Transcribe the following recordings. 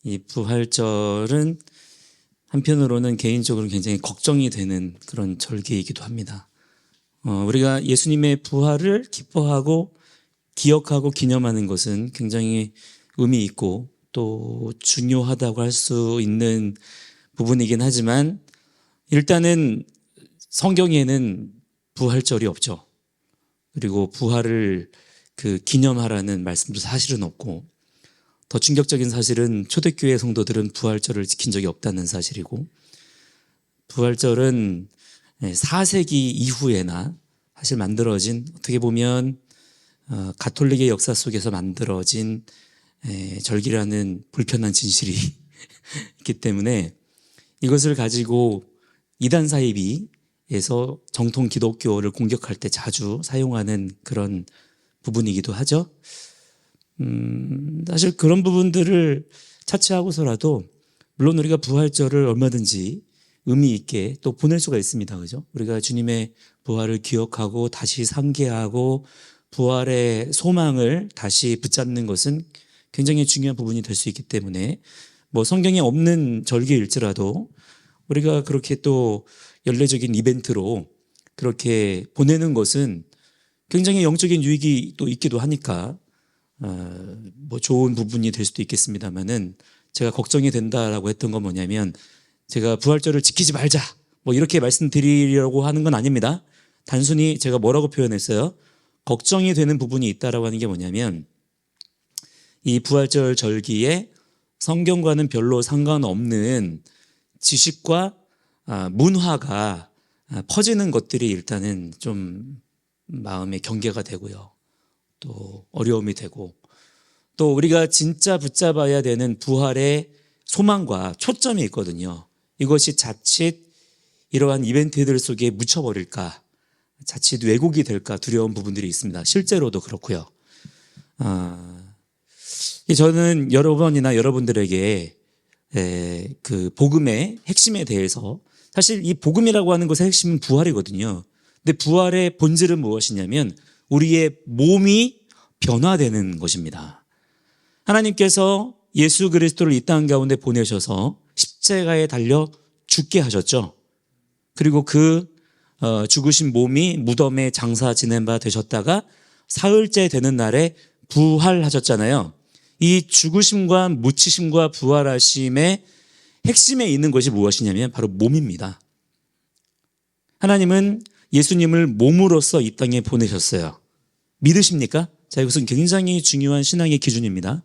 이 부활절은 한편으로는 개인적으로 굉장히 걱정이 되는 그런 절기이기도 합니다. 우리가 예수님의 부활을 기뻐하고 기억하고 기념하는 것은 굉장히 의미 있고 또 중요하다고 할 수 있는 부분이긴 하지만 일단은 성경에는 부활절이 없죠. 그리고 부활을 기념하라는 말씀도 사실은 없고, 더 충격적인 사실은 초대교회 성도들은 부활절을 지킨 적이 없다는 사실이고, 부활절은 4세기 이후에나 사실 만들어진, 어떻게 보면 가톨릭의 역사 속에서 만들어진 절기라는 불편한 진실이 있기 때문에 이것을 가지고 이단 사이비에서 정통 기독교를 공격할 때 자주 사용하는 그런 부분이기도 하죠. 사실 그런 부분들을 차치하고서라도 물론 우리가 부활절을 얼마든지 의미 있게 또 보낼 수가 있습니다. 그죠? 우리가 주님의 부활을 기억하고 다시 상기하고 부활의 소망을 다시 붙잡는 것은 굉장히 중요한 부분이 될 수 있기 때문에 뭐 성경에 없는 절기일지라도 우리가 그렇게 또 연례적인 이벤트로 그렇게 보내는 것은 굉장히 영적인 유익이 또 있기도 하니까 뭐 좋은 부분이 될 수도 있겠습니다만은, 제가 걱정이 된다라고 했던 건 뭐냐면, 제가 부활절을 지키지 말자 뭐 이렇게 말씀드리려고 하는 건 아닙니다. 단순히 제가 뭐라고 표현했어요? 걱정이 되는 부분이 있다라고 하는 게 뭐냐면, 이 부활절 절기에 성경과는 별로 상관없는 지식과 문화가 퍼지는 것들이 일단은 좀 마음의 경계가 되고요. 또 어려움이 되고, 또 우리가 진짜 붙잡아야 되는 부활의 소망과 초점이 있거든요. 이것이 자칫 이러한 이벤트들 속에 묻혀버릴까, 자칫 왜곡이 될까 두려운 부분들이 있습니다. 실제로도 그렇고요. 저는 여러 번이나 여러분들에게 그 복음의 핵심에 대해서, 사실 이 복음이라고 하는 것의 핵심은 부활이거든요. 근데 부활의 본질은 무엇이냐면 우리의 몸이 변화되는 것입니다. 하나님께서 예수 그리스도를 이 땅 가운데 보내셔서 십자가에 달려 죽게 하셨죠. 그리고 그 죽으신 몸이 무덤에 장사 지낸 바 되셨다가 사흘째 되는 날에 부활하셨잖아요. 이 죽으심과 묻히심과 부활하심의 핵심에 있는 것이 무엇이냐면 바로 몸입니다. 하나님은 예수님을 몸으로써 이 땅에 보내셨어요. 믿으십니까? 자, 이것은 굉장히 중요한 신앙의 기준입니다.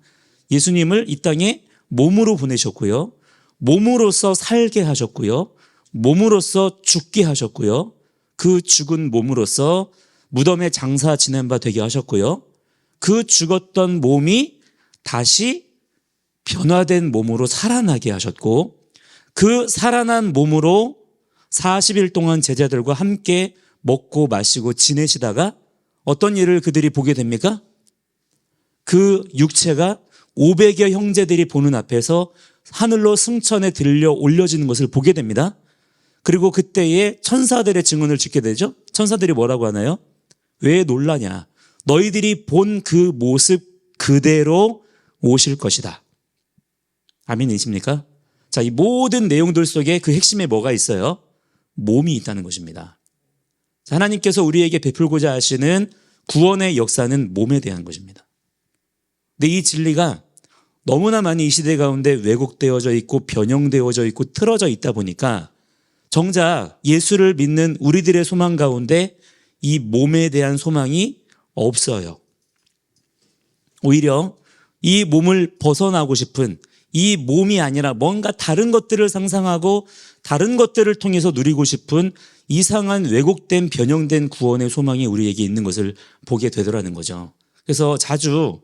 예수님을 이 땅에 몸으로 보내셨고요. 몸으로써 살게 하셨고요. 몸으로써 죽게 하셨고요. 그 죽은 몸으로써 무덤에 장사 지낸 바 되게 하셨고요. 그 죽었던 몸이 다시 변화된 몸으로 살아나게 하셨고, 그 살아난 몸으로 40일 동안 제자들과 함께 먹고 마시고 지내시다가 어떤 일을 그들이 보게 됩니까? 그 육체가 500여 형제들이 보는 앞에서 하늘로 승천에 들려 올려지는 것을 보게 됩니다. 그리고 그때에 천사들의 증언을 짓게 되죠. 천사들이 뭐라고 하나요? 왜 놀라냐? 너희들이 본 그 모습 그대로 오실 것이다. 아멘이십니까? 자, 이 모든 내용들 속에 그 핵심에 뭐가 있어요? 몸이 있다는 것입니다. 하나님께서 우리에게 베풀고자 하시는 구원의 역사는 몸에 대한 것입니다. 근데 이 진리가 너무나 많이 이 시대 가운데 왜곡되어져 있고 변형되어져 있고 틀어져 있다 보니까 정작 예수를 믿는 우리들의 소망 가운데 이 몸에 대한 소망이 없어요. 오히려 이 몸을 벗어나고 싶은, 이 몸이 아니라 뭔가 다른 것들을 상상하고 다른 것들을 통해서 누리고 싶은 이상한 왜곡된 변형된 구원의 소망이 우리에게 있는 것을 보게 되더라는 거죠. 그래서 자주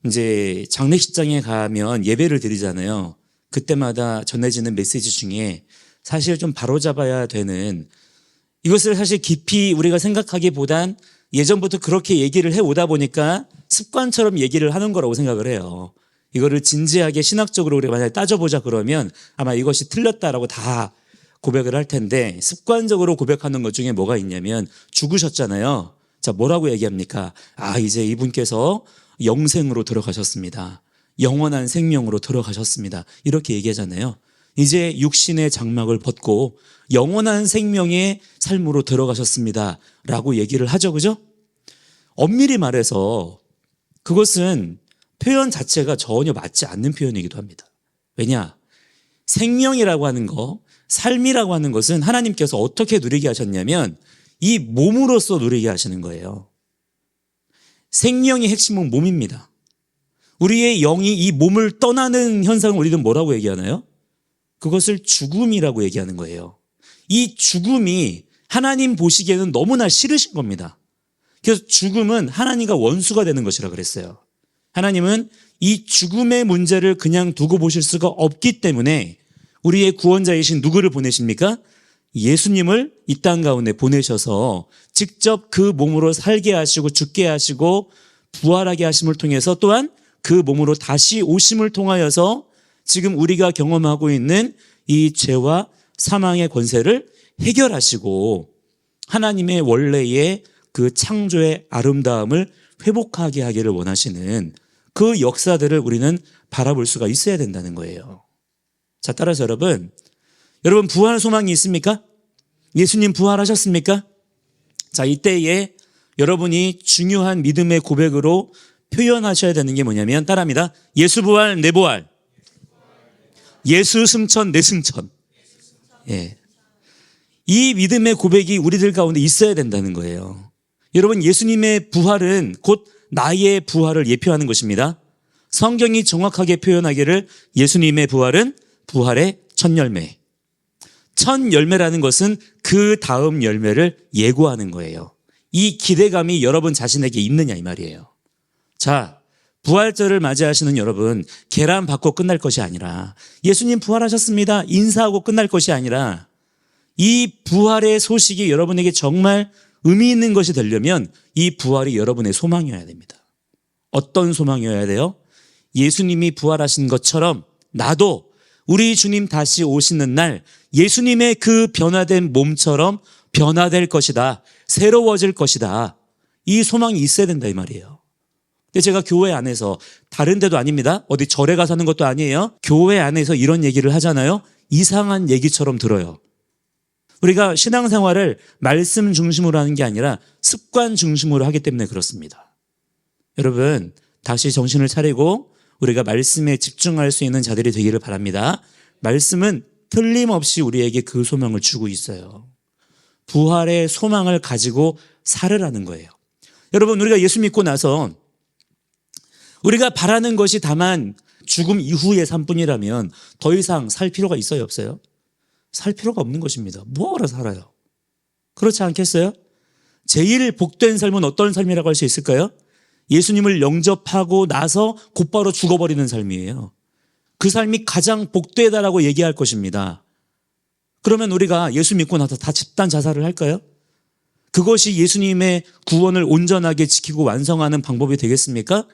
이제 장례식장에 가면 예배를 드리잖아요. 그때마다 전해지는 메시지 중에 사실 좀 바로잡아야 되는, 이것을 사실 깊이 우리가 생각하기보단 예전부터 그렇게 얘기를 해오다 보니까 습관처럼 얘기를 하는 거라고 생각을 해요. 이거를 진지하게 신학적으로 우리가 만약에 따져보자 그러면 아마 이것이 틀렸다라고 다 고백을 할 텐데, 습관적으로 고백하는 것 중에 뭐가 있냐면 죽으셨잖아요. 자, 뭐라고 얘기합니까? 이제 이분께서 영생으로 들어가셨습니다. 영원한 생명으로 들어가셨습니다. 이렇게 얘기하잖아요. 이제 육신의 장막을 벗고 영원한 생명의 삶으로 들어가셨습니다. 라고 얘기를 하죠. 그죠? 엄밀히 말해서 그것은 표현 자체가 전혀 맞지 않는 표현이기도 합니다. 왜냐? 생명이라고 하는 거, 삶이라고 하는 것은 하나님께서 어떻게 누리게 하셨냐면 이 몸으로써 누리게 하시는 거예요. 생명의 핵심은 몸입니다. 우리의 영이 이 몸을 떠나는 현상을 우리는 뭐라고 얘기하나요? 그것을 죽음이라고 얘기하는 거예요. 이 죽음이 하나님 보시기에는 너무나 싫으신 겁니다. 그래서 죽음은 하나님과 원수가 되는 것이라 그랬어요. 하나님은 이 죽음의 문제를 그냥 두고 보실 수가 없기 때문에 우리의 구원자이신 누구를 보내십니까? 예수님을 이 땅 가운데 보내셔서 직접 그 몸으로 살게 하시고 죽게 하시고 부활하게 하심을 통해서 또한 그 몸으로 다시 오심을 통하여서 지금 우리가 경험하고 있는 이 죄와 사망의 권세를 해결하시고 하나님의 원래의 그 창조의 아름다움을 회복하게 하기를 원하시는 그 역사들을 우리는 바라볼 수가 있어야 된다는 거예요. 자, 따라서 여러분 부활 소망이 있습니까? 예수님 부활하셨습니까? 자, 이때에 여러분이 중요한 믿음의 고백으로 표현하셔야 되는 게 뭐냐면 따라합니다. 예수 부활 내 부활. 예수 승천 내 승천. 예. 이 믿음의 고백이 우리들 가운데 있어야 된다는 거예요. 여러분, 예수님의 부활은 곧 나의 부활을 예표하는 것입니다. 성경이 정확하게 표현하기를 예수님의 부활은 부활의 첫 열매. 첫 열매라는 것은 그 다음 열매를 예고하는 거예요. 이 기대감이 여러분 자신에게 있느냐 이 말이에요. 자, 부활절을 맞이하시는 여러분, 계란 받고 끝날 것이 아니라 예수님 부활하셨습니다. 인사하고 끝날 것이 아니라 이 부활의 소식이 여러분에게 정말 의미 있는 것이 되려면 이 부활이 여러분의 소망이어야 됩니다. 어떤 소망이어야 돼요? 예수님이 부활하신 것처럼 나도 우리 주님 다시 오시는 날 예수님의 그 변화된 몸처럼 변화될 것이다. 새로워질 것이다. 이 소망이 있어야 된다 이 말이에요. 근데 제가 교회 안에서 다른 데도 아닙니다. 어디 절에 가서 하는 것도 아니에요. 교회 안에서 이런 얘기를 하잖아요. 이상한 얘기처럼 들어요. 우리가 신앙생활을 말씀 중심으로 하는 게 아니라 습관 중심으로 하기 때문에 그렇습니다. 여러분, 다시 정신을 차리고 우리가 말씀에 집중할 수 있는 자들이 되기를 바랍니다. 말씀은 틀림없이 우리에게 그 소망을 주고 있어요. 부활의 소망을 가지고 살으라는 거예요. 여러분, 우리가 예수 믿고 나서 우리가 바라는 것이 다만 죽음 이후의 삶뿐이라면 더 이상 살 필요가 있어요, 없어요? 살 필요가 없는 것입니다. 뭐하러 살아요? 그렇지 않겠어요? 제일 복된 삶은 어떤 삶이라고 할 수 있을까요? 예수님을 영접하고 나서 곧바로 죽어버리는 삶이에요. 그 삶이 가장 복되다라고 얘기할 것입니다. 그러면 우리가 예수 믿고 나서 다 집단 자살을 할까요? 그것이 예수님의 구원을 온전하게 지키고 완성하는 방법이 되겠습니까?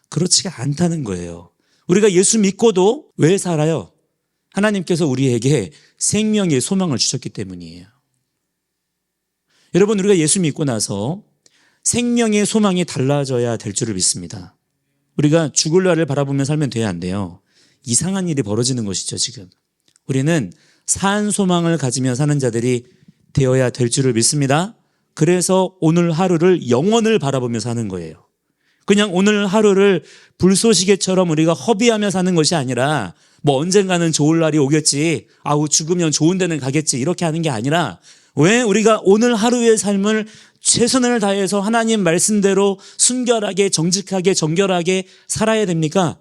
그렇지가 않다는 거예요. 우리가 예수 믿고도 왜 살아요? 하나님께서 우리에게 생명의 소망을 주셨기 때문이에요. 여러분, 우리가 예수 믿고 나서 생명의 소망이 달라져야 될 줄을 믿습니다. 우리가 죽을 날을 바라보며 살면 돼야 안 돼요. 이상한 일이 벌어지는 것이죠, 지금. 우리는 산 소망을 가지며 사는 자들이 되어야 될 줄을 믿습니다. 그래서 오늘 하루를 영원을 바라보며 사는 거예요. 그냥 오늘 하루를 불쏘시개처럼 우리가 허비하며 사는 것이 아니라 뭐 언젠가는 좋을 날이 오겠지, 죽으면 좋은 데는 가겠지, 이렇게 하는 게 아니라 왜 우리가 오늘 하루의 삶을 최선을 다해서 하나님 말씀대로 순결하게 정직하게 정결하게 살아야 됩니까?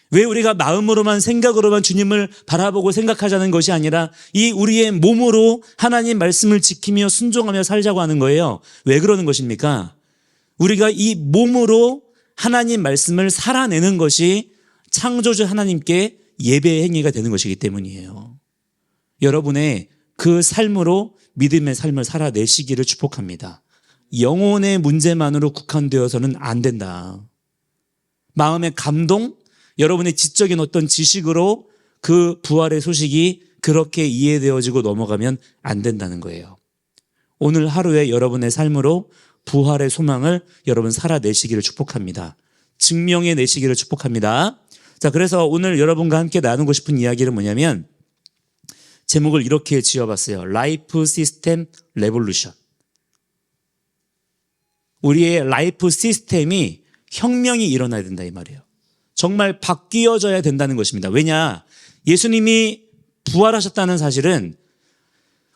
왜 우리가 마음으로만 생각으로만 주님을 바라보고 생각하자는 것이 아니라 이 우리의 몸으로 하나님 말씀을 지키며 순종하며 살자고 하는 거예요. 왜 그러는 것입니까? 우리가 이 몸으로 하나님 말씀을 살아내는 것이 창조주 하나님께 예배의 행위가 되는 것이기 때문이에요. 여러분의 그 삶으로 믿음의 삶을 살아내시기를 축복합니다. 영혼의 문제만으로 국한되어서는 안 된다. 마음의 감동, 여러분의 지적인 어떤 지식으로 그 부활의 소식이 그렇게 이해되어지고 넘어가면 안 된다는 거예요. 오늘 하루에 여러분의 삶으로 부활의 소망을 여러분 살아내시기를 축복합니다. 증명해내시기를 축복합니다. 자, 그래서 오늘 여러분과 함께 나누고 싶은 이야기는 뭐냐면 제목을 이렇게 지어봤어요. 라이프 시스템 레볼루션. 우리의 라이프 시스템이 혁명이 일어나야 된다 이 말이에요. 정말 바뀌어져야 된다는 것입니다. 왜냐? 예수님이 부활하셨다는 사실은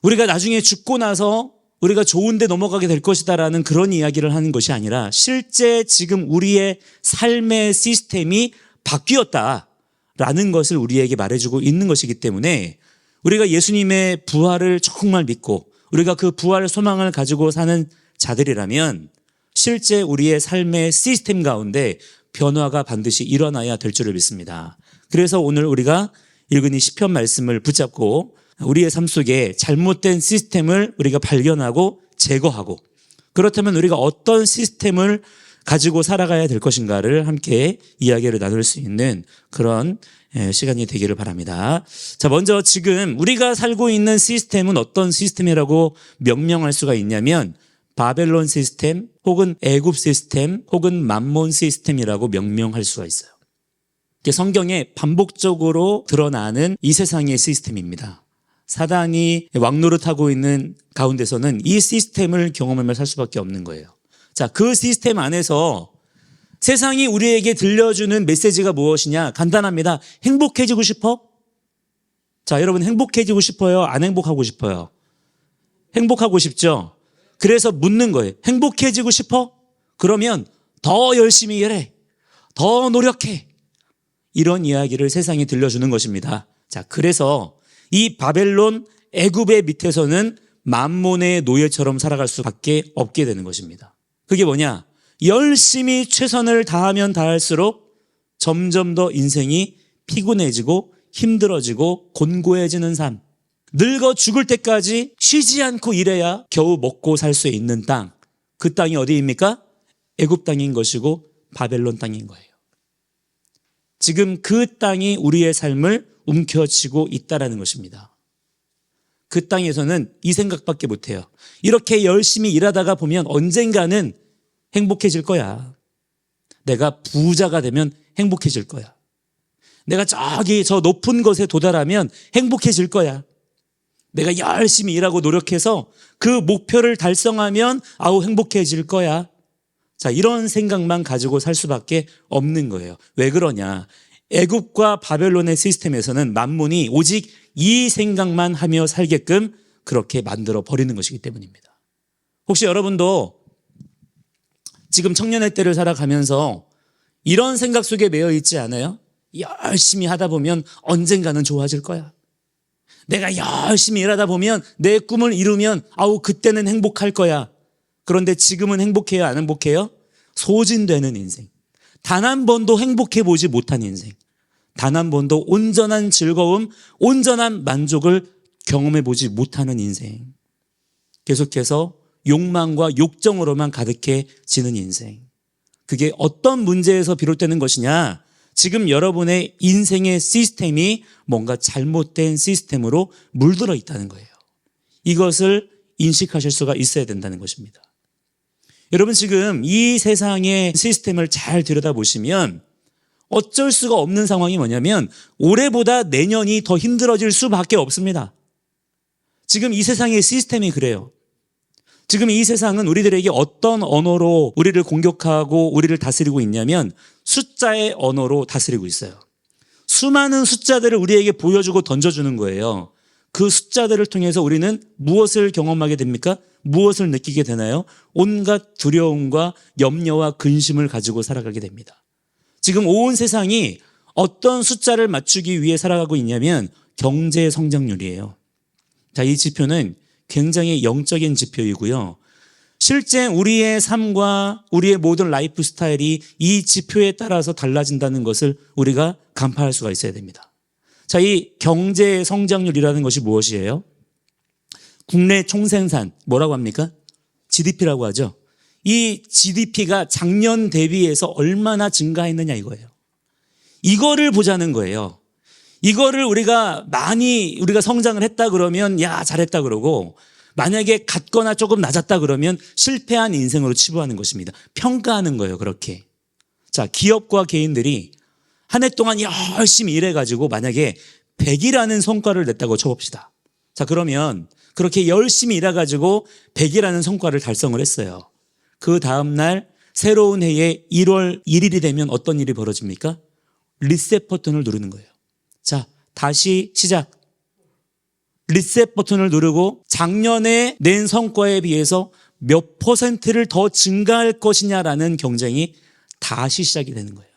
우리가 나중에 죽고 나서 우리가 좋은 데 넘어가게 될 것이다라는 그런 이야기를 하는 것이 아니라 실제 지금 우리의 삶의 시스템이 바뀌었다라는 것을 우리에게 말해주고 있는 것이기 때문에 우리가 예수님의 부활을 정말 믿고 우리가 그 부활 소망을 가지고 사는 자들이라면 실제 우리의 삶의 시스템 가운데 변화가 반드시 일어나야 될 줄을 믿습니다. 그래서 오늘 우리가 읽은 이 시편 말씀을 붙잡고 우리의 삶 속에 잘못된 시스템을 우리가 발견하고 제거하고 그렇다면 우리가 어떤 시스템을 가지고 살아가야 될 것인가를 함께 이야기를 나눌 수 있는 그런 시간이 되기를 바랍니다. 자, 먼저 지금 우리가 살고 있는 시스템은 어떤 시스템이라고 명명할 수가 있냐면 바벨론 시스템 혹은 애굽 시스템 혹은 만몬 시스템이라고 명명할 수가 있어요. 이게 성경에 반복적으로 드러나는 이 세상의 시스템입니다. 사단이 왕노릇하고 있는 가운데서는 이 시스템을 경험하며 살 수밖에 없는 거예요. 자, 그 시스템 안에서 세상이 우리에게 들려주는 메시지가 무엇이냐? 간단합니다. 행복해지고 싶어? 자, 여러분 행복해지고 싶어요? 안 행복하고 싶어요? 행복하고 싶죠? 그래서 묻는 거예요. 행복해지고 싶어? 그러면 더 열심히 일해. 더 노력해. 이런 이야기를 세상이 들려주는 것입니다. 자, 그래서 이 바벨론 애굽의 밑에서는 만몬의 노예처럼 살아갈 수밖에 없게 되는 것입니다. 그게 뭐냐? 열심히 최선을 다하면 다할수록 점점 더 인생이 피곤해지고 힘들어지고 곤고해지는 삶. 늙어 죽을 때까지 쉬지 않고 일해야 겨우 먹고 살 수 있는 땅. 그 땅이 어디입니까? 애굽 땅인 것이고 바벨론 땅인 거예요. 지금 그 땅이 우리의 삶을 움켜쥐고 있다라는 것입니다. 그 땅에서는 이 생각밖에 못해요. 이렇게 열심히 일하다가 보면 언젠가는 행복해질 거야. 내가 부자가 되면 행복해질 거야. 내가 저기 저 높은 곳에 도달하면 행복해질 거야. 내가 열심히 일하고 노력해서 그 목표를 달성하면 아우 행복해질 거야. 자, 이런 생각만 가지고 살 수밖에 없는 거예요. 왜 그러냐? 애굽과 바벨론의 시스템에서는 만몬이 오직 이 생각만 하며 살게끔 그렇게 만들어 버리는 것이기 때문입니다. 혹시 여러분도 지금 청년의 때를 살아가면서 이런 생각 속에 매여 있지 않아요? 열심히 하다 보면 언젠가는 좋아질 거야. 내가 열심히 일하다 보면 내 꿈을 이루면 아우 그때는 행복할 거야. 그런데 지금은 행복해요? 안 행복해요? 소진되는 인생. 단 한 번도 행복해 보지 못한 인생. 단 한 번도 온전한 즐거움, 온전한 만족을 경험해 보지 못하는 인생. 계속해서 욕망과 욕정으로만 가득해지는 인생. 그게 어떤 문제에서 비롯되는 것이냐? 지금 여러분의 인생의 시스템이 뭔가 잘못된 시스템으로 물들어 있다는 거예요. 이것을 인식하실 수가 있어야 된다는 것입니다. 여러분 지금 이 세상의 시스템을 잘 들여다보시면 어쩔 수가 없는 상황이 뭐냐면 올해보다 내년이 더 힘들어질 수밖에 없습니다. 지금 이 세상의 시스템이 그래요. 지금 이 세상은 우리들에게 어떤 언어로 우리를 공격하고 우리를 다스리고 있냐면 숫자의 언어로 다스리고 있어요. 수많은 숫자들을 우리에게 보여주고 던져주는 거예요. 그 숫자들을 통해서 우리는 무엇을 경험하게 됩니까? 무엇을 느끼게 되나요? 온갖 두려움과 염려와 근심을 가지고 살아가게 됩니다. 지금 온 세상이 어떤 숫자를 맞추기 위해 살아가고 있냐면 경제 성장률이에요. 자, 이 지표는 굉장히 영적인 지표이고요. 실제 우리의 삶과 우리의 모든 라이프 스타일이 이 지표에 따라서 달라진다는 것을 우리가 간파할 수가 있어야 됩니다. 자, 이 경제 성장률이라는 것이 무엇이에요? 국내 총생산, 뭐라고 합니까? GDP라고 하죠. 이 GDP가 작년 대비해서 얼마나 증가했느냐 이거예요. 이거를 보자는 거예요. 이거를 우리가 성장을 했다 그러면 야 잘했다 그러고 만약에 같거나 조금 낮았다 그러면 실패한 인생으로 치부하는 것입니다. 평가하는 거예요, 그렇게. 자, 기업과 개인들이 한 해 동안 열심히 일해가지고 만약에 100이라는 성과를 냈다고 쳐봅시다. 자, 그러면 그렇게 열심히 일해가지고 100이라는 성과를 달성을 했어요. 그 다음날 새로운 해에 1월 1일이 되면 어떤 일이 벌어집니까? 리셋 버튼을 누르는 거예요. 자, 다시 시작. 리셋 버튼을 누르고 작년에 낸 성과에 비해서 몇 %를 더 증가할 것이냐라는 경쟁이 다시 시작이 되는 거예요.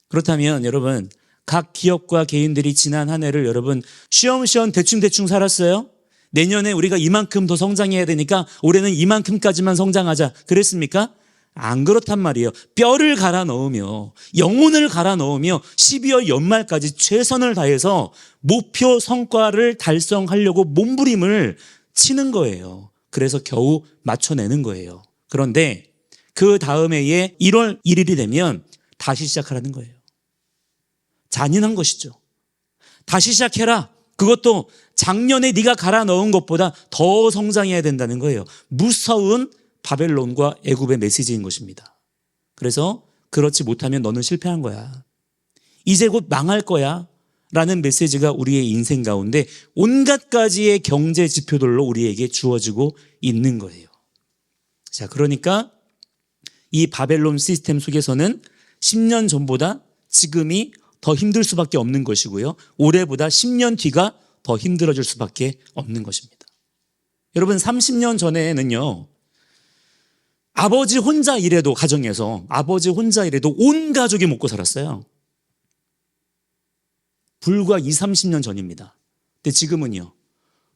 그렇다면 여러분, 각 기업과 개인들이 지난 한 해를 여러분 쉬엄쉬엄 대충 살았어요? 내년에 우리가 이만큼 더 성장해야 되니까 올해는 이만큼까지만 성장하자 그랬습니까? 안 그렇단 말이에요. 뼈를 갈아 넣으며 영혼을 갈아 넣으며 12월 연말까지 최선을 다해서 목표 성과를 달성하려고 몸부림을 치는 거예요. 그래서 겨우 맞춰내는 거예요. 그런데 그 다음 해에 1월 1일이 되면 다시 시작하라는 거예요. 잔인한 것이죠. 다시 시작해라. 그것도 작년에 네가 갈아 넣은 것보다 더 성장해야 된다는 거예요. 무서운 바벨론과 애굽의 메시지인 것입니다. 그래서 그렇지 못하면 너는 실패한 거야. 이제 곧 망할 거야. 라는 메시지가 우리의 인생 가운데 온갖 가지의 경제 지표들로 우리에게 주어지고 있는 거예요. 자, 그러니까 이 바벨론 시스템 속에서는 10년 전보다 지금이 더 힘들 수밖에 없는 것이고요. 올해보다 10년 뒤가 더 힘들어질 수밖에 없는 것입니다. 여러분, 30년 전에는요, 아버지 혼자 일해도 가정에서 아버지 혼자 일해도 온 가족이 먹고 살았어요. 불과 20, 30년 전입니다. 근데 지금은요,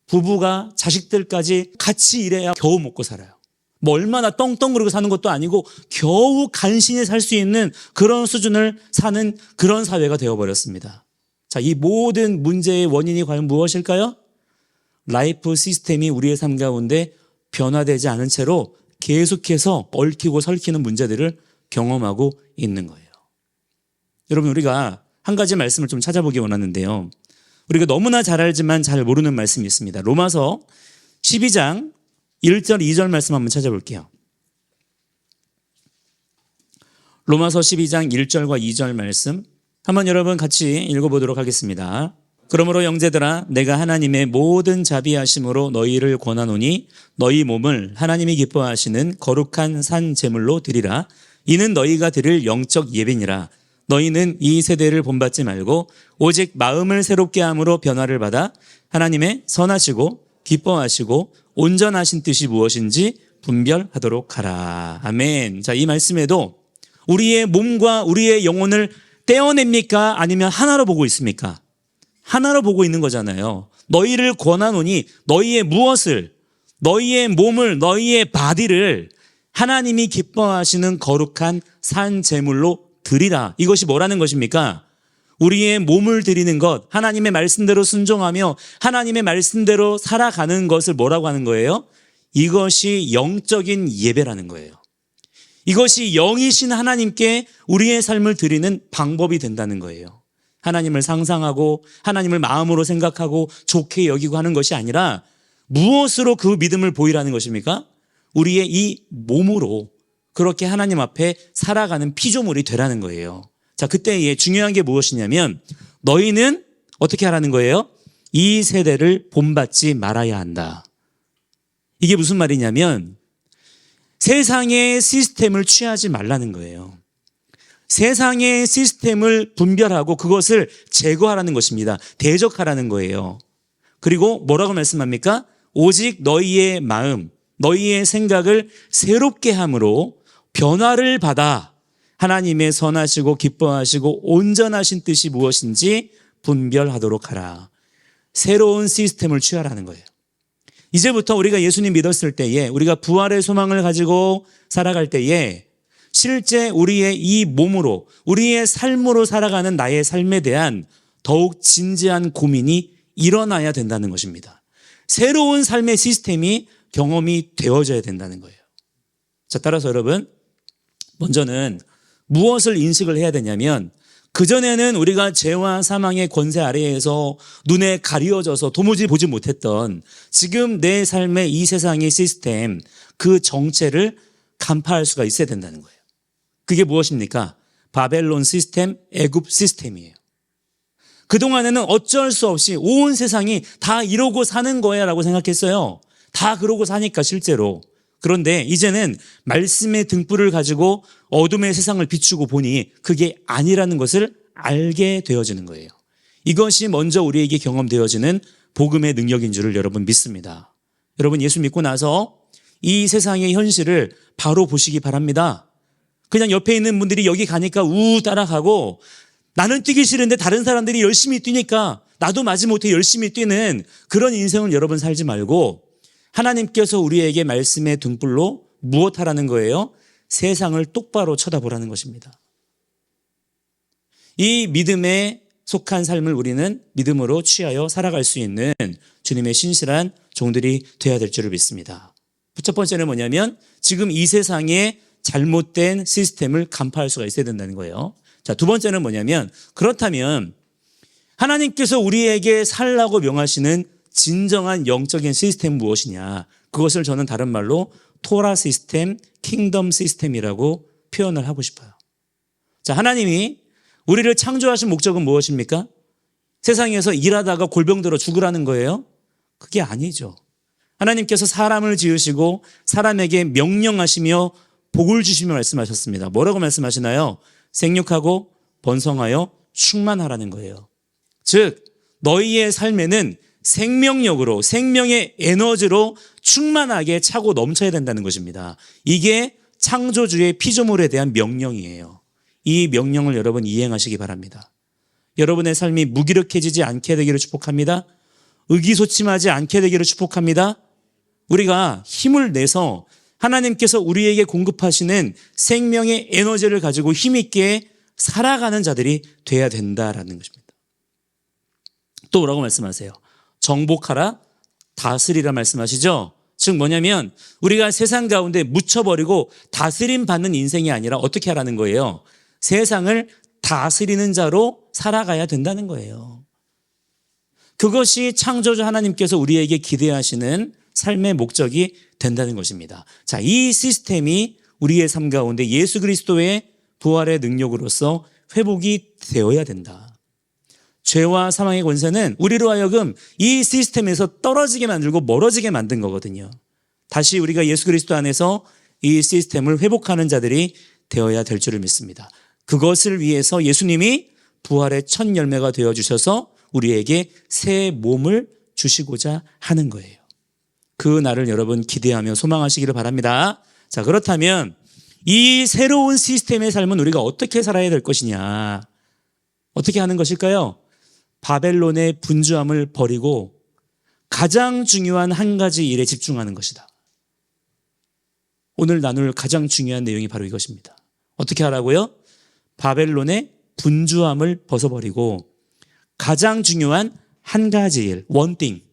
부부가 자식들까지 같이 일해야 겨우 먹고 살아요. 뭐 얼마나 떵떵거리고 사는 것도 아니고 겨우 간신히 살 수 있는 그런 수준을 사는 그런 사회가 되어버렸습니다. 자, 이 모든 문제의 원인이 과연 무엇일까요? 라이프 시스템이 우리의 삶 가운데 변화되지 않은 채로 계속해서 얽히고 설키는 문제들을 경험하고 있는 거예요. 여러분, 우리가 한 가지 말씀을 좀 찾아보기 원하는데요. 우리가 너무나 잘 알지만 잘 모르는 말씀이 있습니다. 로마서 12장 1절, 2절 말씀 한번 찾아볼게요. 로마서 12장 1절과 2절 말씀 한번 여러분 같이 읽어보도록 하겠습니다. 그러므로 형제들아, 내가 하나님의 모든 자비하심으로 너희를 권하노니 너희 몸을 하나님이 기뻐하시는 거룩한 산 제물로 드리라. 이는 너희가 드릴 영적 예배니라. 너희는 이 세대를 본받지 말고 오직 마음을 새롭게 함으로 변화를 받아 하나님의 선하시고 기뻐하시고 온전하신 뜻이 무엇인지 분별하도록 하라. 아멘. 자, 이 말씀에도 우리의 몸과 우리의 영혼을 떼어냅니까? 아니면 하나로 보고 있습니까? 하나로 보고 있는 거잖아요. 너희를 권하노니 너희의 무엇을, 너희의 몸을, 너희의 바디를 하나님이 기뻐하시는 거룩한 산 제물로 드리라. 이것이 뭐라는 것입니까? 우리의 몸을 드리는 것, 하나님의 말씀대로 순종하며 하나님의 말씀대로 살아가는 것을 뭐라고 하는 거예요? 이것이 영적인 예배라는 거예요. 이것이 영이신 하나님께 우리의 삶을 드리는 방법이 된다는 거예요. 하나님을 상상하고 하나님을 마음으로 생각하고 좋게 여기고 하는 것이 아니라 무엇으로 그 믿음을 보이라는 것입니까? 우리의 이 몸으로 그렇게 하나님 앞에 살아가는 피조물이 되라는 거예요. 자, 그때에 중요한 게 무엇이냐면 너희는 어떻게 하라는 거예요? 이 세대를 본받지 말아야 한다. 이게 무슨 말이냐면 세상의 시스템을 취하지 말라는 거예요. 세상의 시스템을 분별하고 그것을 제거하라는 것입니다. 대적하라는 거예요. 그리고 뭐라고 말씀합니까? 오직 너희의 마음, 너희의 생각을 새롭게 함으로 변화를 받아 하나님의 선하시고 기뻐하시고 온전하신 뜻이 무엇인지 분별하도록 하라. 새로운 시스템을 취하라는 거예요. 이제부터 우리가 예수님 믿었을 때에 우리가 부활의 소망을 가지고 살아갈 때에 실제 우리의 이 몸으로 우리의 삶으로 살아가는 나의 삶에 대한 더욱 진지한 고민이 일어나야 된다는 것입니다. 새로운 삶의 시스템이 경험이 되어져야 된다는 거예요. 자, 따라서 여러분, 먼저는 무엇을 인식을 해야 되냐면 그전에는 우리가 죄와 사망의 권세 아래에서 눈에 가리워져서 도무지 보지 못했던 지금 내 삶의 이 세상의 시스템, 그 정체를 간파할 수가 있어야 된다는 거예요. 그게 무엇입니까? 바벨론 시스템, 애굽 시스템이에요. 그동안에는 어쩔 수 없이 온 세상이 다 이러고 사는 거야 라고 생각했어요. 다 그러고 사니까 실제로. 그런데 이제는 말씀의 등불을 가지고 어둠의 세상을 비추고 보니 그게 아니라는 것을 알게 되어지는 거예요. 이것이 먼저 우리에게 경험되어지는 복음의 능력인 줄을 여러분 믿습니다. 여러분 예수 믿고 나서 이 세상의 현실을 바로 보시기 바랍니다. 그냥 옆에 있는 분들이 여기 가니까 우 따라가고 나는 뛰기 싫은데 다른 사람들이 열심히 뛰니까 나도 마지못해 열심히 뛰는 그런 인생을 여러분 살지 말고 하나님께서 우리에게 말씀의 등불로 무엇하라는 거예요? 세상을 똑바로 쳐다보라는 것입니다. 이 믿음에 속한 삶을 우리는 믿음으로 취하여 살아갈 수 있는 주님의 신실한 종들이 되어야 될 줄을 믿습니다. 첫 번째는 뭐냐면 지금 이 세상의 잘못된 시스템을 간파할 수가 있어야 된다는 거예요. 자, 두 번째는 뭐냐면 그렇다면 하나님께서 우리에게 살라고 명하시는 진정한 영적인 시스템은 무엇이냐? 그것을 저는 다른 말로 토라 시스템, 킹덤 시스템이라고 표현을 하고 싶어요. 자, 하나님이 우리를 창조하신 목적은 무엇입니까? 세상에서 일하다가 골병들어 죽으라는 거예요? 그게 아니죠. 하나님께서 사람을 지으시고 사람에게 명령하시며 복을 주시며 말씀하셨습니다. 뭐라고 말씀하시나요? 생육하고 번성하여 충만하라는 거예요. 즉 너희의 삶에는 생명력으로 생명의 에너지로 충만하게 차고 넘쳐야 된다는 것입니다. 이게 창조주의 피조물에 대한 명령이에요. 이 명령을 여러분 이행하시기 바랍니다. 여러분의 삶이 무기력해지지 않게 되기를 축복합니다. 의기소침하지 않게 되기를 축복합니다. 우리가 힘을 내서 하나님께서 우리에게 공급하시는 생명의 에너지를 가지고 힘있게 살아가는 자들이 돼야 된다라는 것입니다. 또 뭐라고 말씀하세요? 정복하라, 다스리라 말씀하시죠? 즉 뭐냐면 우리가 세상 가운데 묻혀버리고 다스림 받는 인생이 아니라 어떻게 하라는 거예요? 세상을 다스리는 자로 살아가야 된다는 거예요. 그것이 창조주 하나님께서 우리에게 기대하시는 삶의 목적이 된다는 것입니다. 자, 이 시스템이 우리의 삶 가운데 예수 그리스도의 부활의 능력으로서 회복이 되어야 된다. 죄와 사망의 권세는 우리로 하여금 이 시스템에서 떨어지게 만들고 멀어지게 만든 거거든요. 다시 우리가 예수 그리스도 안에서 이 시스템을 회복하는 자들이 되어야 될 줄을 믿습니다. 그것을 위해서 예수님이 부활의 첫 열매가 되어주셔서 우리에게 새 몸을 주시고자 하는 거예요. 그 날을 여러분 기대하며 소망하시기를 바랍니다. 자, 그렇다면 이 새로운 시스템의 삶은 우리가 어떻게 살아야 될 것이냐? 어떻게 하는 것일까요? 바벨론의 분주함을 버리고 가장 중요한 한 가지 일에 집중하는 것이다. 오늘 나눌 가장 중요한 내용이 바로 이것입니다. 어떻게 하라고요? 바벨론의 분주함을 벗어버리고 가장 중요한 한 가지 일, one thing,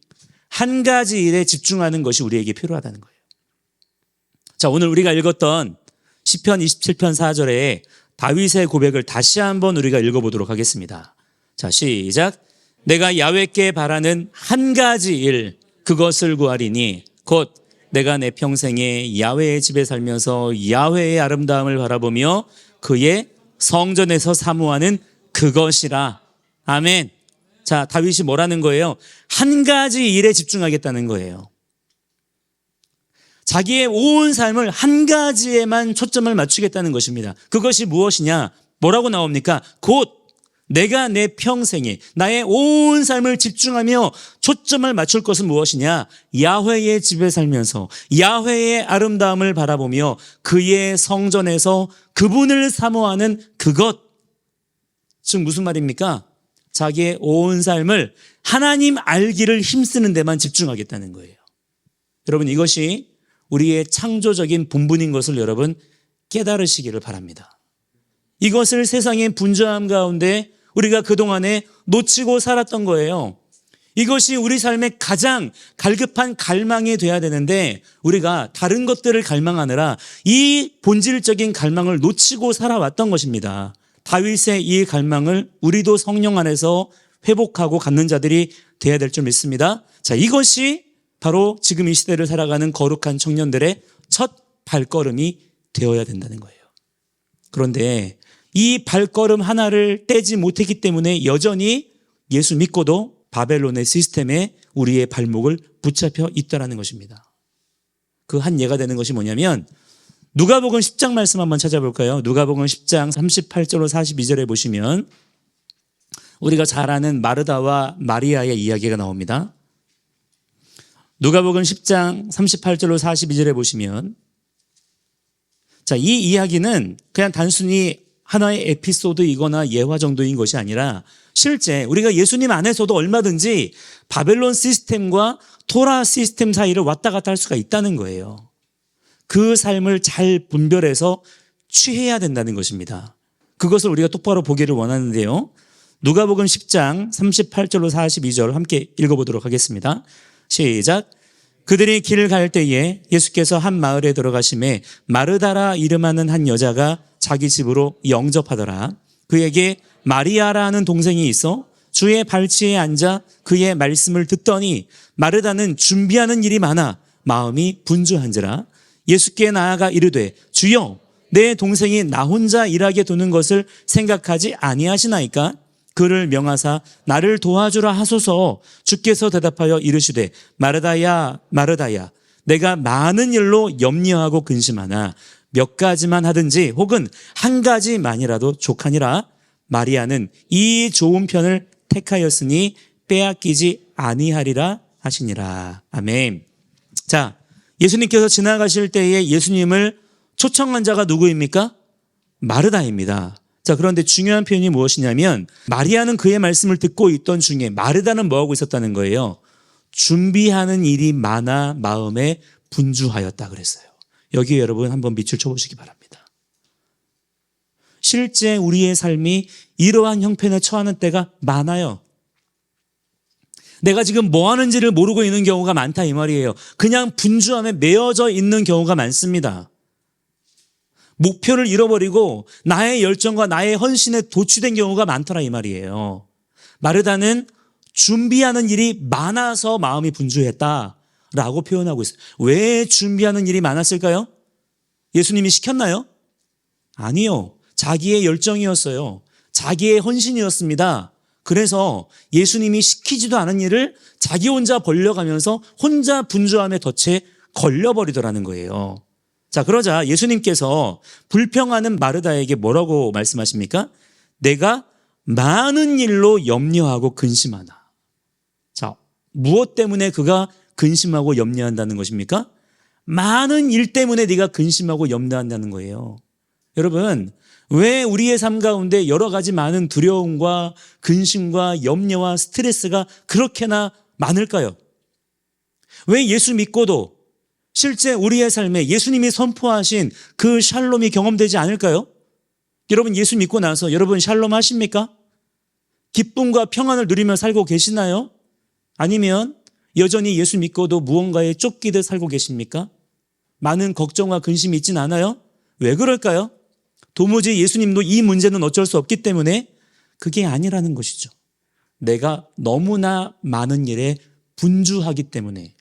한 가지 일에 집중하는 것이 우리에게 필요하다는 거예요. 자, 오늘 우리가 읽었던 시편 27편 4절에 다윗의 고백을 다시 한번 우리가 읽어보도록 하겠습니다. 자, 시작. 내가 야훼께 바라는 한 가지 일, 그것을 구하리니 곧 내가 내 평생에 야훼의 집에 살면서 야훼의 아름다움을 바라보며 그의 성전에서 사모하는 그것이라. 아멘. 자, 다윗이 뭐라는 거예요? 한 가지 일에 집중하겠다는 거예요. 자기의 온 삶을 한 가지에만 초점을 맞추겠다는 것입니다. 그것이 무엇이냐? 뭐라고 나옵니까? 곧 내가 내 평생에 나의 온 삶을 집중하며 초점을 맞출 것은 무엇이냐? 야훼의 집에 살면서 야훼의 아름다움을 바라보며 그의 성전에서 그분을 사모하는 그것. 즉 무슨 말입니까? 자기의 온 삶을 하나님 알기를 힘쓰는 데만 집중하겠다는 거예요. 여러분, 이것이 우리의 창조적인 본분인 것을 여러분 깨달으시기를 바랍니다. 이것을 세상의 분주함 가운데 우리가 그동안에 놓치고 살았던 거예요. 이것이 우리 삶의 가장 갈급한 갈망이 돼야 되는데 우리가 다른 것들을 갈망하느라 이 본질적인 갈망을 놓치고 살아왔던 것입니다. 다윗의 이 갈망을 우리도 성령 안에서 회복하고 갖는 자들이 되어야 될 줄 믿습니다. 자, 이것이 바로 지금 이 시대를 살아가는 거룩한 청년들의 첫 발걸음이 되어야 된다는 거예요. 그런데 이 발걸음 하나를 떼지 못했기 때문에 여전히 예수 믿고도 바벨론의 시스템에 우리의 발목을 붙잡혀 있다는 것입니다. 그 한 예가 되는 것이 뭐냐면 누가복음 10장 말씀 한번 찾아볼까요? 누가복음 10장 38절로 42절에 보시면 우리가 잘 아는 마르다와 마리아의 이야기가 나옵니다. 누가복음 10장 38절로 42절에 보시면 자, 이 이야기는 그냥 단순히 하나의 에피소드이거나 예화 정도인 것이 아니라 실제 우리가 예수님 안에서도 얼마든지 바벨론 시스템과 토라 시스템 사이를 왔다 갔다 할 수가 있다는 거예요. 그 삶을 잘 분별해서 취해야 된다는 것입니다. 그것을 우리가 똑바로 보기를 원하는데요. 누가복음 10장 38절로 42절 함께 읽어보도록 하겠습니다. 시작. 그들이 길을 갈 때에 예수께서 한 마을에 들어가심에 마르다라 이름하는 한 여자가 자기 집으로 영접하더라. 그에게 마리아라는 동생이 있어 주의 발치에 앉아 그의 말씀을 듣더니 마르다는 준비하는 일이 많아 마음이 분주한지라. 예수께 나아가 이르되 주여 내 동생이 나 혼자 일하게 두는 것을 생각하지 아니하시나이까? 그를 명하사 나를 도와주라 하소서. 주께서 대답하여 이르시되 마르다야 마르다야 내가 많은 일로 염려하고 근심하나 몇 가지만 하든지 혹은 한 가지만이라도 족하니라. 마리아는 이 좋은 편을 택하였으니 빼앗기지 아니하리라 하시니라. 아멘. 자, 예수님께서 지나가실 때에 예수님을 초청한 자가 누구입니까? 마르다입니다. 자, 그런데 중요한 표현이 무엇이냐면 마리아는 그의 말씀을 듣고 있던 중에 마르다는 뭐하고 있었다는 거예요? 준비하는 일이 많아 마음에 분주하였다 그랬어요. 여기에 여러분 한번 밑줄 쳐보시기 바랍니다. 실제 우리의 삶이 이러한 형편에 처하는 때가 많아요. 내가 지금 뭐 하는지를 모르고 있는 경우가 많다 이 말이에요. 그냥 분주함에 매여져 있는 경우가 많습니다. 목표를 잃어버리고 나의 열정과 나의 헌신에 도취된 경우가 많더라 이 말이에요. 마르다는 준비하는 일이 많아서 마음이 분주했다라고 표현하고 있어요. 왜 준비하는 일이 많았을까요? 예수님이 시켰나요? 아니요. 자기의 열정이었어요. 자기의 헌신이었습니다. 그래서 예수님이 시키지도 않은 일을 자기 혼자 벌려가면서 혼자 분주함에 덫에 걸려버리더라는 거예요. 자, 그러자 예수님께서 불평하는 마르다에게 뭐라고 말씀하십니까? 내가 많은 일로 염려하고 근심하나. 자, 무엇 때문에 그가 근심하고 염려한다는 것입니까? 많은 일 때문에 네가 근심하고 염려한다는 거예요. 여러분, 왜 우리의 삶 가운데 여러 가지 많은 두려움과 근심과 염려와 스트레스가 그렇게나 많을까요? 왜 예수 믿고도 실제 우리의 삶에 예수님이 선포하신 그 샬롬이 경험되지 않을까요? 여러분 예수 믿고 나서 여러분 샬롬 하십니까? 기쁨과 평안을 누리며 살고 계시나요? 아니면 여전히 예수 믿고도 무언가에 쫓기듯 살고 계십니까? 많은 걱정과 근심이 있진 않아요? 왜 그럴까요? 도무지 예수님도 이 문제는 어쩔 수 없기 때문에 그게 아니라는 것이죠. 내가 너무나 많은 일에 분주하기 때문에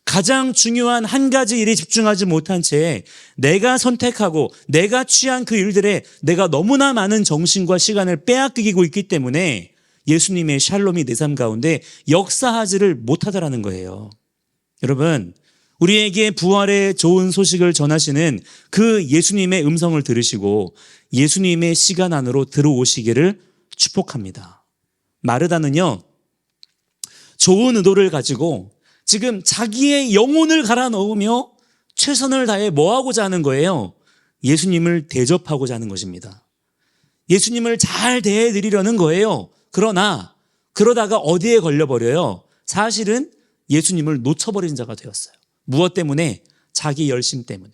가장 중요한 한 가지 일에 집중하지 못한 채 내가 선택하고 내가 취한 그 일들에 내가 너무나 많은 정신과 시간을 빼앗기고 있기 때문에 예수님의 샬롬이 내 삶 가운데 역사하지를 못하더라는 거예요. 여러분, 우리에게 부활의 좋은 소식을 전하시는 그 예수님의 음성을 들으시고 예수님의 시간 안으로 들어오시기를 축복합니다. 마르다는요, 좋은 의도를 가지고 지금 자기의 영혼을 갈아 넣으며 최선을 다해 뭐 하고자 하는 거예요? 예수님을 대접하고자 하는 것입니다. 예수님을 잘 대해드리려는 거예요. 그러다가 어디에 걸려버려요? 사실은 예수님을 놓쳐버린 자가 되었어요. 무엇 때문에? 자기 열심 때문에.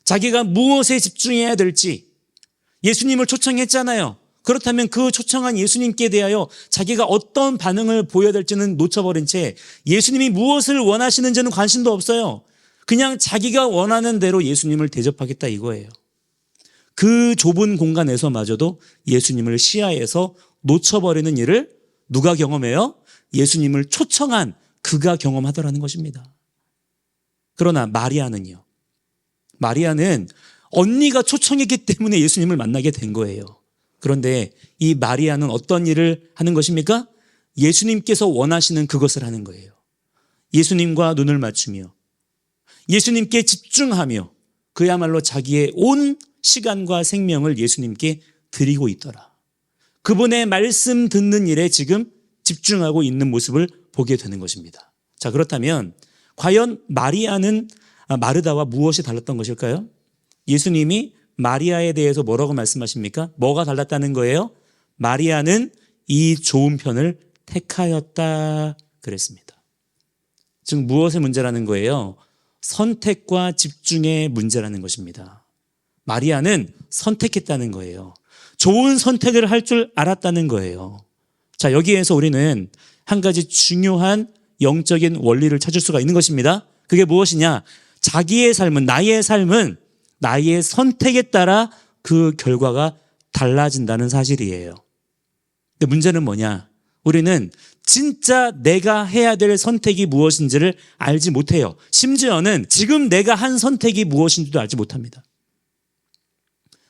자기가 무엇에 집중해야 될지 예수님을 초청했잖아요. 그렇다면 그 초청한 예수님께 대하여 자기가 어떤 반응을 보여야 될지는 놓쳐버린 채 예수님이 무엇을 원하시는지는 관심도 없어요. 그냥 자기가 원하는 대로 예수님을 대접하겠다 이거예요. 그 좁은 공간에서마저도 예수님을 시야에서 놓쳐버리는 일을 누가 경험해요? 예수님을 초청한 그가 경험하더라는 것입니다. 그러나 마리아는요. 마리아는 언니가 초청했기 때문에 예수님을 만나게 된 거예요. 그런데 이 마리아는 어떤 일을 하는 것입니까? 예수님께서 원하시는 그것을 하는 거예요. 예수님과 눈을 맞추며 예수님께 집중하며 그야말로 자기의 온 시간과 생명을 예수님께 드리고 있더라. 그분의 말씀 듣는 일에 지금 집중하고 있는 모습을 보게 되는 것입니다. 자, 그렇다면 과연 마리아는 마르다와 무엇이 달랐던 것일까요? 예수님이 마리아에 대해서 뭐라고 말씀하십니까? 뭐가 달랐다는 거예요? 마리아는 이 좋은 편을 택하였다 그랬습니다. 즉 무엇의 문제라는 거예요? 선택과 집중의 문제라는 것입니다. 마리아는 선택했다는 거예요. 좋은 선택을 할 줄 알았다는 거예요. 자, 여기에서 우리는 한 가지 중요한 영적인 원리를 찾을 수가 있는 것입니다. 그게 무엇이냐? 자기의 삶은, 나의 삶은 나의 선택에 따라 그 결과가 달라진다는 사실이에요. 근데 문제는 뭐냐? 우리는 진짜 내가 해야 될 선택이 무엇인지를 알지 못해요. 심지어는 지금 내가 한 선택이 무엇인지도 알지 못합니다.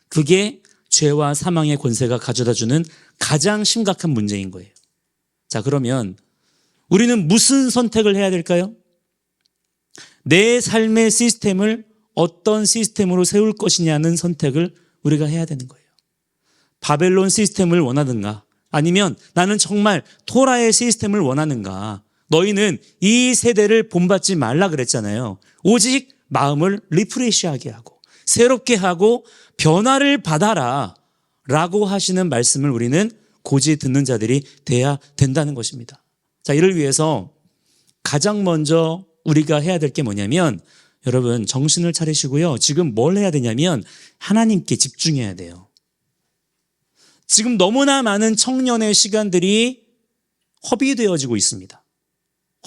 그게 죄와 사망의 권세가 가져다주는 가장 심각한 문제인 거예요. 자, 그러면 우리는 무슨 선택을 해야 될까요? 내 삶의 시스템을 어떤 시스템으로 세울 것이냐는 선택을 우리가 해야 되는 거예요. 바벨론 시스템을 원하든가 아니면 나는 정말 토라의 시스템을 원하는가. 너희는 이 세대를 본받지 말라 그랬잖아요. 오직 마음을 리프레시하게 하고 새롭게 하고 변화를 받아라 라고 하시는 말씀을 우리는 고지 듣는 자들이 돼야 된다는 것입니다. 자, 이를 위해서 가장 먼저 우리가 해야 될 게 뭐냐면 여러분 정신을 차리시고요. 지금 뭘 해야 되냐면 하나님께 집중해야 돼요. 지금 너무나 많은 청년의 시간들이 허비되어지고 있습니다.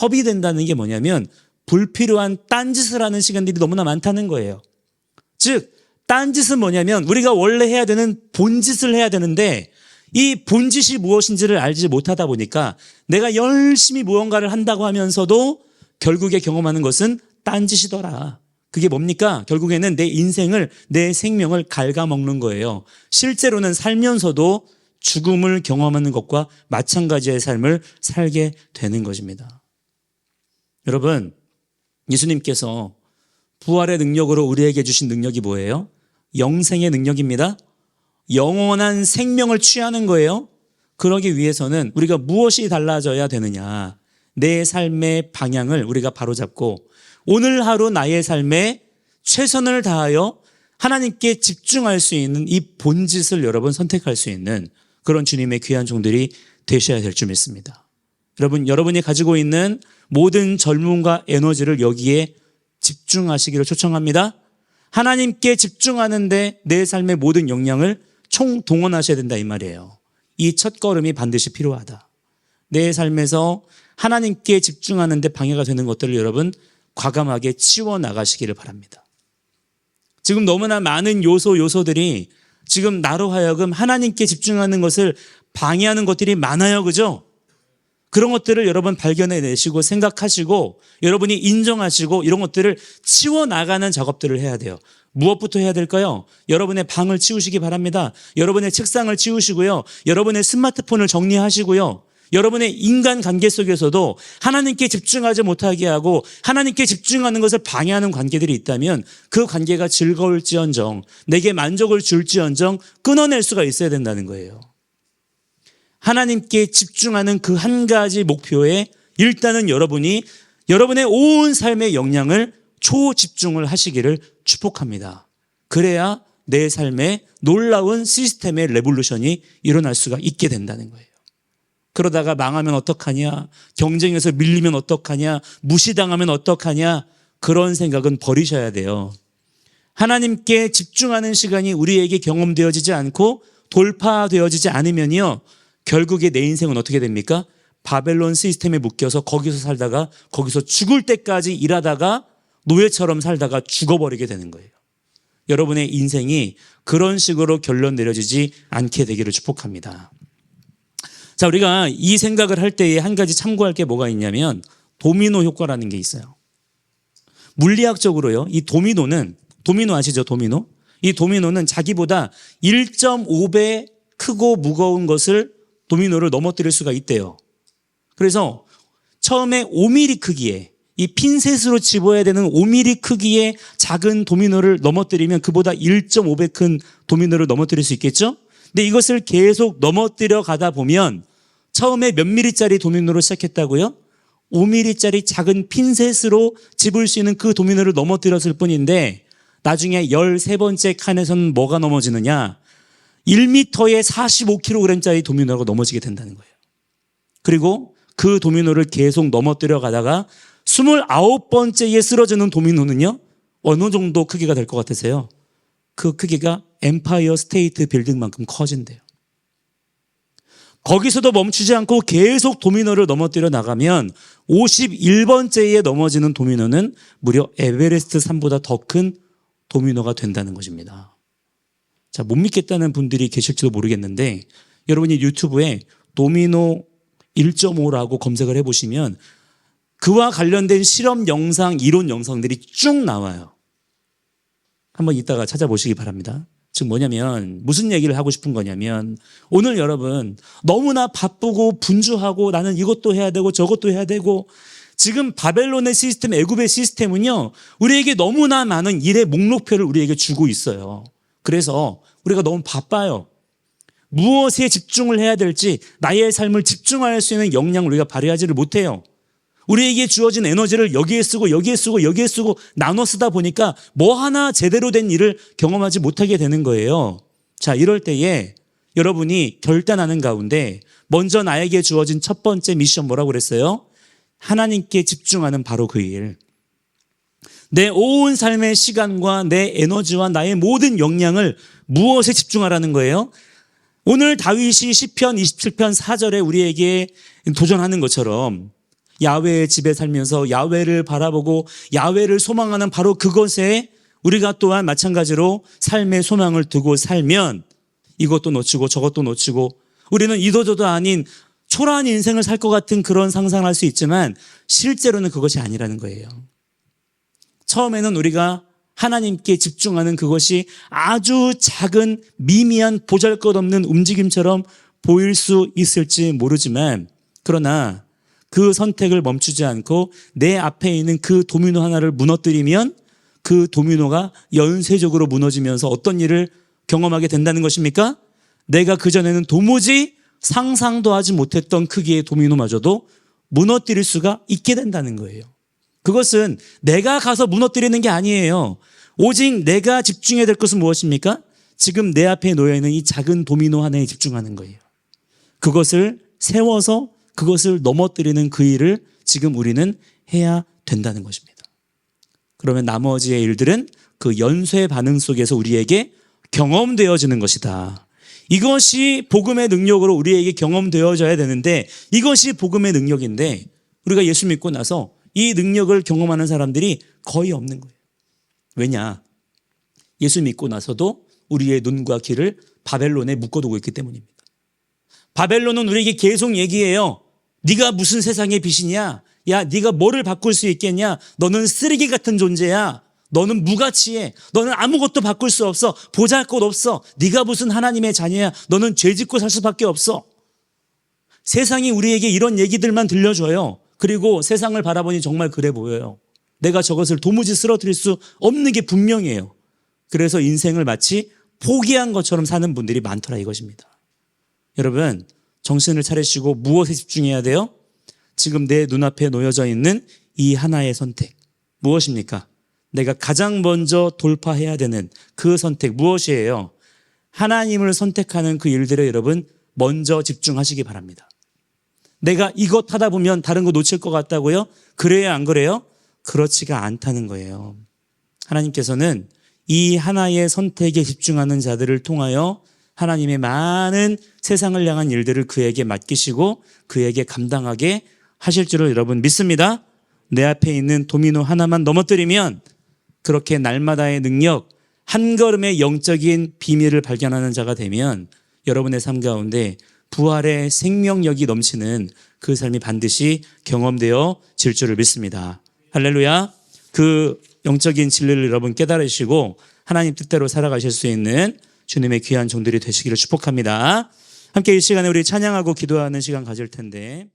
허비된다는 게 뭐냐면 불필요한 딴짓을 하는 시간들이 너무나 많다는 거예요. 즉 딴짓은 뭐냐면 우리가 원래 해야 되는 본짓을 해야 되는데 이 본짓이 무엇인지를 알지 못하다 보니까 내가 열심히 무언가를 한다고 하면서도 결국에 경험하는 것은 딴짓이더라. 그게 뭡니까? 결국에는 내 인생을, 내 생명을 갉아먹는 거예요. 실제로는 살면서도 죽음을 경험하는 것과 마찬가지의 삶을 살게 되는 것입니다. 여러분, 예수님께서 부활의 능력으로 우리에게 주신 능력이 뭐예요? 영생의 능력입니다. 영원한 생명을 취하는 거예요. 그러기 위해서는 우리가 무엇이 달라져야 되느냐? 내 삶의 방향을 우리가 바로잡고 오늘 하루 나의 삶에 최선을 다하여 하나님께 집중할 수 있는 이 본짓을 여러분 선택할 수 있는 그런 주님의 귀한 종들이 되셔야 될 줄 믿습니다. 여러분, 여러분이 가지고 있는 모든 젊음과 에너지를 여기에 집중하시기를 초청합니다. 하나님께 집중하는데 내 삶의 모든 역량을 총동원하셔야 된다 이 말이에요. 이 첫걸음이 반드시 필요하다. 내 삶에서 하나님께 집중하는데 방해가 되는 것들을 여러분 과감하게 치워나가시기를 바랍니다. 지금 너무나 많은 요소들이 지금 나로 하여금 하나님께 집중하는 것을 방해하는 것들이 많아요. 그죠? 그런 것들을 여러분 발견해내시고 생각하시고 여러분이 인정하시고 이런 것들을 치워나가는 작업들을 해야 돼요. 무엇부터 해야 될까요? 여러분의 방을 치우시기 바랍니다. 여러분의 책상을 치우시고요. 여러분의 스마트폰을 정리하시고요. 여러분의 인간관계 속에서도 하나님께 집중하지 못하게 하고 하나님께 집중하는 것을 방해하는 관계들이 있다면 그 관계가 즐거울지언정 내게 만족을 줄지언정 끊어낼 수가 있어야 된다는 거예요. 하나님께 집중하는 그 한 가지 목표에 일단은 여러분이 여러분의 온 삶의 역량을 초집중을 하시기를 축복합니다. 그래야 내 삶에 놀라운 시스템의 레볼루션이 일어날 수가 있게 된다는 거예요. 그러다가 망하면 어떡하냐, 경쟁에서 밀리면 어떡하냐, 무시당하면 어떡하냐, 그런 생각은 버리셔야 돼요. 하나님께 집중하는 시간이 우리에게 경험되어지지 않고 돌파되어지지 않으면요, 결국에 내 인생은 어떻게 됩니까? 바벨론 시스템에 묶여서 거기서 살다가 거기서 죽을 때까지 일하다가 노예처럼 살다가 죽어버리게 되는 거예요. 여러분의 인생이 그런 식으로 결론 내려지지 않게 되기를 축복합니다. 자, 우리가 이 생각을 할 때에 한 가지 참고할 게 뭐가 있냐면 도미노 효과라는 게 있어요. 물리학적으로요. 이 도미노 아시죠? 도미노? 이 도미노는 자기보다 1.5배 크고 무거운 것을 도미노를 넘어뜨릴 수가 있대요. 그래서 처음에 5mm 크기에 이 핀셋으로 집어야 되는 5mm 크기의 작은 도미노를 넘어뜨리면 그보다 1.5배 큰 도미노를 넘어뜨릴 수 있겠죠? 근데 이것을 계속 넘어뜨려 가다 보면 처음에 몇 mm짜리 도미노로 시작했다고요? 5mm짜리 작은 핀셋으로 집을 수 있는 그 도미노를 넘어뜨렸을 뿐인데 나중에 13번째 칸에서는 뭐가 넘어지느냐? 1m에 45kg짜리 도미노가 넘어지게 된다는 거예요. 그리고 그 도미노를 계속 넘어뜨려 가다가 29번째에 쓰러지는 도미노는요, 어느 정도 크기가 될 것 같으세요? 그 크기가 엠파이어 스테이트 빌딩만큼 커진대요. 거기서도 멈추지 않고 계속 도미노를 넘어뜨려 나가면 51번째에 넘어지는 도미노는 무려 에베레스트 산보다 더 큰 도미노가 된다는 것입니다. 자, 못 믿겠다는 분들이 계실지도 모르겠는데 여러분이 유튜브에 도미노 1.5라고 검색을 해보시면 그와 관련된 실험 영상, 이론 영상들이 쭉 나와요. 한번 이따가 찾아보시기 바랍니다. 즉 뭐냐면 무슨 얘기를 하고 싶은 거냐면 오늘 여러분 너무나 바쁘고 분주하고 나는 이것도 해야 되고 저것도 해야 되고 지금 바벨론의 시스템, 애굽의 시스템은요 우리에게 너무나 많은 일의 목록표를 우리에게 주고 있어요. 그래서 우리가 너무 바빠요. 무엇에 집중을 해야 될지 나의 삶을 집중할 수 있는 역량을 우리가 발휘하지를 못해요. 우리에게 주어진 에너지를 여기에 쓰고 여기에 쓰고 여기에 쓰고 나눠 쓰다 보니까 뭐 하나 제대로 된 일을 경험하지 못하게 되는 거예요. 자, 이럴 때에 여러분이 결단하는 가운데 먼저 나에게 주어진 첫 번째 미션 뭐라고 그랬어요? 하나님께 집중하는 바로 그 일. 내 온 삶의 시간과 내 에너지와 나의 모든 역량을 무엇에 집중하라는 거예요? 오늘 다윗이 시편 27편 4절에 우리에게 도전하는 것처럼 야훼의 집에 살면서 야훼를 바라보고 야훼를 소망하는 바로 그것에 우리가 또한 마찬가지로 삶의 소망을 두고 살면 이것도 놓치고 저것도 놓치고 우리는 이도저도 아닌 초라한 인생을 살 것 같은 그런 상상을 할 수 있지만 실제로는 그것이 아니라는 거예요. 처음에는 우리가 하나님께 집중하는 그것이 아주 작은 미미한 보잘것없는 움직임처럼 보일 수 있을지 모르지만 그러나 그 선택을 멈추지 않고 내 앞에 있는 그 도미노 하나를 무너뜨리면 그 도미노가 연쇄적으로 무너지면서 어떤 일을 경험하게 된다는 것입니까? 내가 그전에는 도무지 상상도 하지 못했던 크기의 도미노마저도 무너뜨릴 수가 있게 된다는 거예요. 그것은 내가 가서 무너뜨리는 게 아니에요. 오직 내가 집중해야 될 것은 무엇입니까? 지금 내 앞에 놓여있는 이 작은 도미노 하나에 집중하는 거예요. 그것을 세워서 그것을 넘어뜨리는 그 일을 지금 우리는 해야 된다는 것입니다. 그러면 나머지의 일들은 그 연쇄 반응 속에서 우리에게 경험되어지는 것이다. 이것이 복음의 능력으로 우리에게 경험되어져야 되는데 이것이 복음의 능력인데 우리가 예수 믿고 나서 이 능력을 경험하는 사람들이 거의 없는 거예요. 왜냐? 예수 믿고 나서도 우리의 눈과 귀를 바벨론에 묶어두고 있기 때문입니다. 바벨론은 우리에게 계속 얘기해요. 네가 무슨 세상의 빛이냐? 야, 네가 뭐를 바꿀 수 있겠냐? 너는 쓰레기 같은 존재야. 너는 무가치해. 너는 아무것도 바꿀 수 없어. 보잘것 없어. 네가 무슨 하나님의 자녀야. 너는 죄짓고 살 수밖에 없어. 세상이 우리에게 이런 얘기들만 들려줘요. 그리고 세상을 바라보니 정말 그래 보여요. 내가 저것을 도무지 쓰러뜨릴 수 없는 게 분명해요. 그래서 인생을 마치 포기한 것처럼 사는 분들이 많더라 이것입니다. 여러분, 정신을 차리시고 무엇에 집중해야 돼요? 지금 내 눈앞에 놓여져 있는 이 하나의 선택. 무엇입니까? 내가 가장 먼저 돌파해야 되는 그 선택 무엇이에요? 하나님을 선택하는 그 일들에 여러분 먼저 집중하시기 바랍니다. 내가 이것 하다 보면 다른 거 놓칠 것 같다고요? 그래요, 안 그래요? 그렇지가 않다는 거예요. 하나님께서는 이 하나의 선택에 집중하는 자들을 통하여 하나님의 많은 세상을 향한 일들을 그에게 맡기시고 그에게 감당하게 하실 줄을 여러분 믿습니다. 내 앞에 있는 도미노 하나만 넘어뜨리면 그렇게 날마다의 능력, 한 걸음의 영적인 비밀을 발견하는 자가 되면 여러분의 삶 가운데 부활의 생명력이 넘치는 그 삶이 반드시 경험되어 질 줄을 믿습니다. 할렐루야. 그 영적인 진리를 여러분 깨달으시고 하나님 뜻대로 살아가실 수 있는 주님의 귀한 종들이 되시기를 축복합니다. 함께 이 시간에 우리 찬양하고 기도하는 시간 가질 텐데